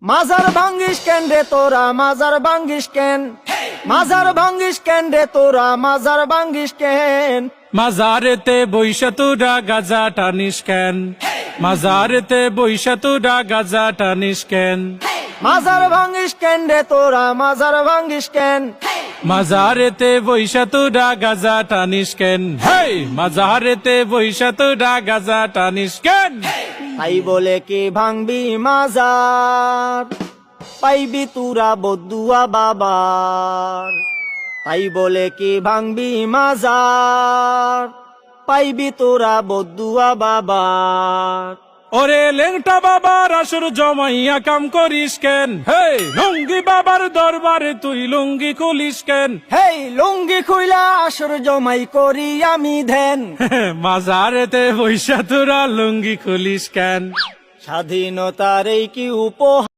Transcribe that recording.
মাজার ভাঙ্গিস কেন রে তোরা মাজার ভাঙ্গিস কেন মাজার ভাঙ্গিস কেন রে তোরা মাজার ভাঙ্গিস কেন মাজারেতে বইসা তোরা গাজা টানিস কেন মাজারেতে বইসা তোরা গাজা টানিস কেন মাজার ভাঙ্গিস কেন রে তোরা মাজার ভাঙ্গিস কেন মাজারেতে বইসা তোরা গাজা টানিস কেন হেই মাজারেতে বইসা তোরা গাজা টানিস কেন তাই বলে কি ভাঙবি মাজার পাইবি তুরা বদুয়া বাবার তাই বলে কি ভাঙবি মাজার পাইবি তোরা বদুয়া বাবার ওরে লেংটা বাবার আসর জমাইয়া কাম করিস কেন হেই লুঙ্গি বাবার দরবারে তুই লুঙ্গি খুলিস কেন হেই লুঙ্গি খুইলা আসর জমাই করি আমি ধ্যান মাজারেতে বইসা তোরা লুঙ্গি খুলিস কেন স্বাধীনতার এই কি উপহার